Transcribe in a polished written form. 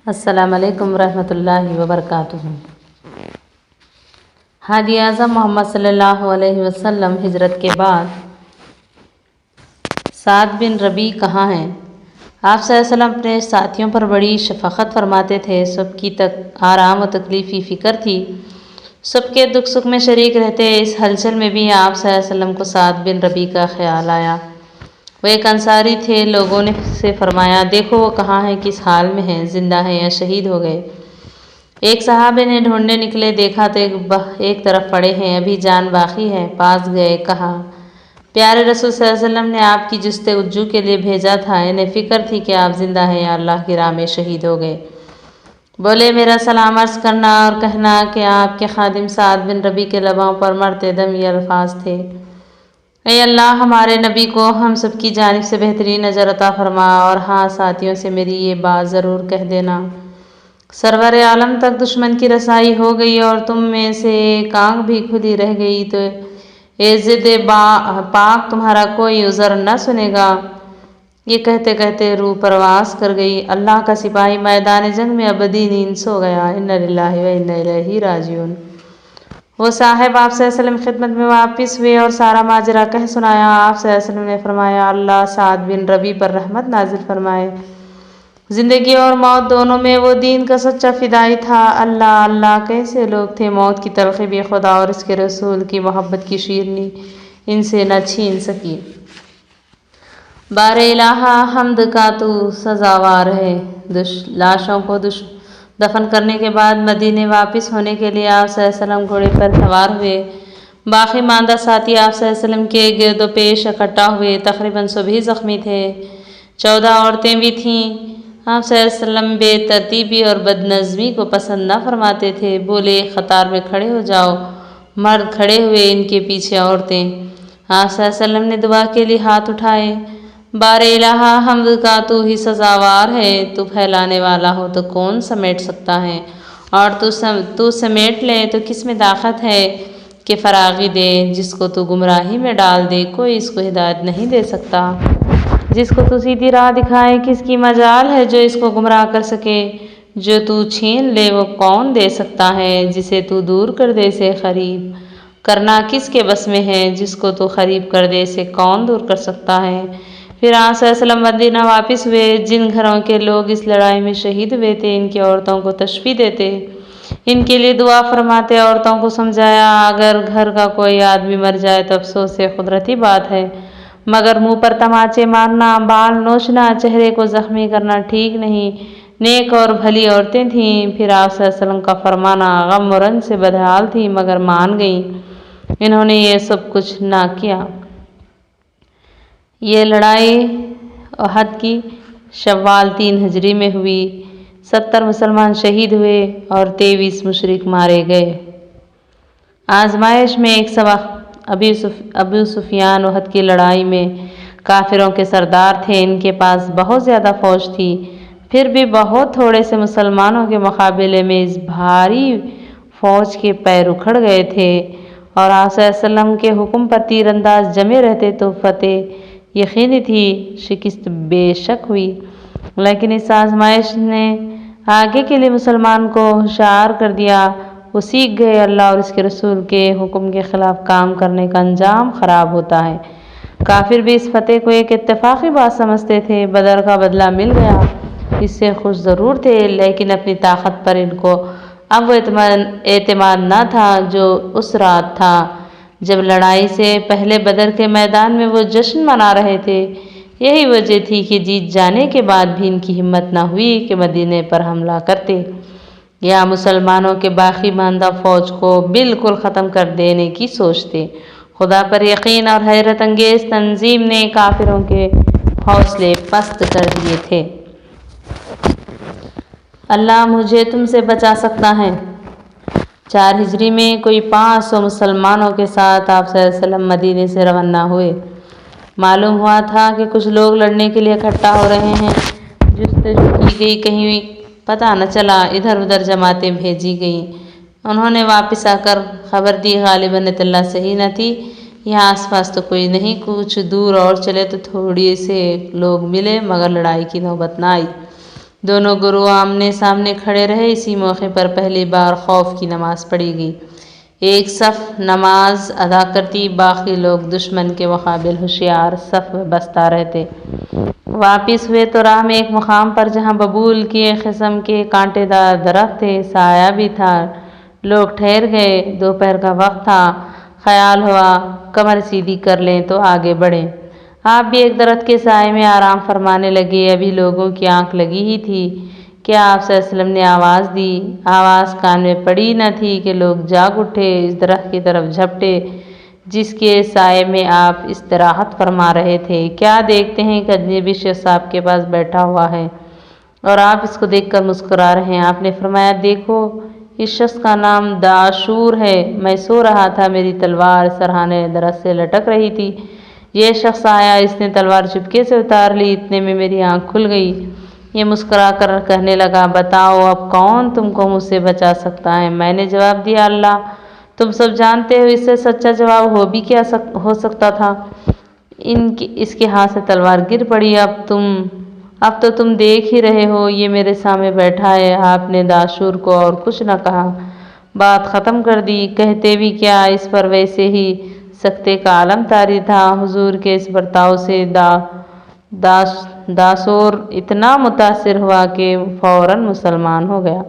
السلام علیکم ورحمۃ اللہ وبرکاتہ۔ ہادی اعظم محمد صلی اللہ علیہ وسلم ہجرت کے بعد سعد بن ربیع کہاں ہیں؟ آپ صلی اللہ علیہ وسلم اپنے ساتھیوں پر بڑی شفقت فرماتے تھے، سب کی آرام و تکلیف کی فکر تھی، سب کے دکھ سکھ میں شریک رہتے۔ اس ہلچل میں بھی آپ صلی اللہ علیہ وسلم کو سعد بن ربیع کا خیال آیا۔ وہ ایک انصاری تھے۔ لوگوں نے سے فرمایا، دیکھو وہ کہاں ہیں، کس حال میں ہیں، زندہ ہیں یا شہید ہو گئے؟ ایک صحابی نے ڈھونڈنے نکلے، دیکھا تو ایک طرف پڑے ہیں، ابھی جان باقی ہے۔ پاس گئے، کہا، پیارے رسول صلی اللہ علیہ وسلم نے آپ کی جستجو کے لیے بھیجا تھا، انہیں فکر تھی کہ آپ زندہ ہیں یا اللہ کی راہ میں شہید ہو گئے۔ بولے، میرا سلام عرض کرنا اور کہنا کہ آپ کے خادم سعد بن ربیع کے لبوں پر مرتے دم یہ الفاظ تھے، اے اللہ ہمارے نبی کو ہم سب کی جانب سے بہترین اجر عطا فرما، اور ہاں ساتھیوں سے میری یہ بات ضرور کہہ دینا، سرور عالم تک دشمن کی رسائی ہو گئی اور تم میں سے ایک آنکھ بھی کھلی رہ گئی تو اے ضد پاک تمہارا کوئی عذر نہ سنے گا۔ یہ کہتے کہتے روح پرواز کر گئی۔ اللہ کا سپاہی میدان جنگ میں ابدی نیند سو گیا۔ انا للہ و انا الیہ راجعون۔ وہ صاحب آپ صلی اللہ علیہ وسلم کی خدمت میں واپس ہوئے اور سارا ماجرا کہہ سنایا۔ آپ صلی اللہ علیہ وسلم نے فرمایا، اللہ سعد بن ربیع پر رحمت نازل فرمائے۔ زندگی اور موت دونوں میں وہ دین کا سچا فدائی تھا۔ اللہ اللہ کیسے لوگ تھے، موت کی تلخی بھی خدا اور اس کے رسول کی محبت کی شیرینی ان سے نہ چھین سکی۔ بار الہ حمد کا تو سزاوار ہے۔ لاشوں کو دفن کرنے کے بعد مدینے واپس ہونے کے لیے آپ صلی اللہ علیہ وسلم گھوڑے پر سوار ہوئے۔ باقی ماندہ ساتھی آپ صلی اللہ علیہ وسلم کے گرد و پیش اکٹھا ہوئے۔ تقریباً سبھی زخمی تھے، 14 عورتیں بھی تھیں۔ آپ صلی اللہ علیہ وسلم بے ترتیبی اور بد نظمی کو پسند نہ فرماتے تھے۔ بولے، قطار میں کھڑے ہو جاؤ۔ مرد کھڑے ہوئے، ان کے پیچھے عورتیں۔ آپ صلی اللہ علیہ وسلم نے دعا کے لیے ہاتھ اٹھائے۔ بار الہ حمد کا تو ہی سزاوار ہے، تو پھیلانے والا ہو تو کون سمیٹ سکتا ہے، اور تو سمیٹ لے تو کس میں طاقت ہے کہ فراغی دے۔ جس کو تو گمراہی میں ڈال دے، کوئی اس کو ہدایت نہیں دے سکتا۔ جس کو تو سیدھی راہ دکھائے، کس کی مجال ہے جو اس کو گمراہ کر سکے۔ جو تو چھین لے وہ کون دے سکتا ہے، جسے تو دور کر دے سے قریب کرنا کس کے بس میں ہے۔ جس کو تو قریب کر دے سے کون دور کر سکتا ہے۔ پھر آپ صلی اللہ علیہ وسلم مدینہ واپس ہوئے۔ جن گھروں کے لوگ اس لڑائی میں شہید ہوئے تھے، ان کی عورتوں کو تشفی دیتے، ان کے لیے دعا فرماتے، عورتوں کو سمجھایا، اگر گھر کا کوئی آدمی مر جائے تو افسوس سے قدرتی بات ہے، مگر منہ پر تماچے مارنا، بال نوچنا، چہرے کو زخمی کرنا ٹھیک نہیں۔ نیک اور بھلی عورتیں تھیں۔ پھر آپ صلی اللہ علیہ وسلم کا فرمانا، غم و رنج سے بدحال تھیں مگر مان گئیں۔ انہوں نے یہ سب کچھ نہ کیا۔ یہ لڑائی احد کی شوال 3 ہجری میں ہوئی۔ 70 مسلمان شہید ہوئے اور 23 مشرک مارے گئے۔ آزمائش میں ایک سبق۔ ابو سفیان احد کی لڑائی میں کافروں کے سردار تھے۔ ان کے پاس بہت زیادہ فوج تھی، پھر بھی بہت تھوڑے سے مسلمانوں کے مقابلے میں اس بھاری فوج کے پیر اکھڑ گئے تھے، اور آپ صلی اللہ علیہ وسلم کے حکم پر تیر انداز جمے رہتے تو فتح یقینی تھی۔ شکست بے شک ہوئی، لیکن اس آزمائش نے آگے کے لیے مسلمان کو ہوشیار کر دیا۔ وہ سیکھ گئے، اللہ اور اس کے رسول کے حکم کے خلاف کام کرنے کا انجام خراب ہوتا ہے۔ کافر بھی اس فتح کو ایک اتفاقی بات سمجھتے تھے۔ بدر کا بدلہ مل گیا، اس سے خوش ضرور تھے، لیکن اپنی طاقت پر ان کو اب وہ اعتماد نہ تھا جو اس رات تھا جب لڑائی سے پہلے بدر کے میدان میں وہ جشن منا رہے تھے۔ یہی وجہ تھی کہ جیت جانے کے بعد بھی ان کی ہمت نہ ہوئی کہ مدینے پر حملہ کرتے یا مسلمانوں کے باقی ماندہ فوج کو بالکل ختم کر دینے کی سوچتے۔ خدا پر یقین اور حیرت انگیز تنظیم نے کافروں کے حوصلے پست کر دیے تھے۔ اللہ مجھے تم سے بچا سکتا ہے۔ 4 ہجری میں کوئی 500 مسلمانوں کے ساتھ آپ صلی اللہ علیہ وسلم مدینے سے روانہ ہوئے۔ معلوم ہوا تھا کہ کچھ لوگ لڑنے کے لیے اکٹھا ہو رہے ہیں۔ جستجو کی گئی، کہیں پتہ نہ چلا، ادھر ادھر جماعتیں بھیجی گئیں۔ انہوں نے واپس آ کر خبر دی، غالباً اطلاع صحیح نہ تھی، یہاں آس پاس تو کوئی نہیں، کچھ دور اور چلے تو تھوڑی سے لوگ ملے مگر لڑائی کی نوبت نہ آئی۔ دونوں گروہ آمنے سامنے کھڑے رہے۔ اسی موقع پر پہلی بار خوف کی نماز پڑھی گئی۔ ایک صف نماز ادا کرتی، باقی لوگ دشمن کے مقابل ہوشیار صف میں بستہ رہتے۔ واپس ہوئے تو راہ میں ایک مقام پر جہاں ببول کی ایک قسم کے کانٹے دار درخت تھے، سایہ بھی تھا، لوگ ٹھہر گئے۔ دوپہر کا وقت تھا، خیال ہوا کمر سیدھی کر لیں تو آگے بڑھیں۔ آپ بھی ایک درخت کے سائے میں آرام فرمانے لگے۔ ابھی لوگوں کی آنکھ لگی ہی تھی کہ آپ صلی اللہ علیہ وسلم نے آواز دی۔ آواز کان میں پڑی نہ تھی کہ لوگ جاگ اٹھے، اس درخت کی طرف جھپٹے جس کے سائے میں آپ استراحت فرما رہے تھے۔ کیا دیکھتے ہیں کہ اجنبی شخص آپ کے پاس بیٹھا ہوا ہے اور آپ اس کو دیکھ کر مسکرا رہے ہیں۔ آپ نے فرمایا، دیکھو اس شخص کا نام داشور ہے۔ میں سو رہا تھا، میری تلوار سرہانے درخت سے لٹک رہی تھی، یہ شخص آیا، اس نے تلوار چپکے سے اتار لی، اتنے میں میری آنکھ کھل گئی۔ یہ مسکرا کر کہنے لگا، بتاؤ اب کون تم کو مجھ سے بچا سکتا ہے؟ میں نے جواب دیا، اللہ۔ تم سب جانتے ہو اس سے سچا جواب ہو بھی کیا ہو سکتا تھا؟ اس کے ہاتھ سے تلوار گر پڑی۔ اب تو تم دیکھ ہی رہے ہو، یہ میرے سامنے بیٹھا ہے۔ آپ نے داشور کو اور کچھ نہ کہا، بات ختم کر دی۔ کہتے بھی کیا، اس پر ویسے ہی سکتے کا عالم طاری تھا۔ حضور کے اس برتاؤ سے داشور اتنا متاثر ہوا کہ فوراً مسلمان ہو گیا۔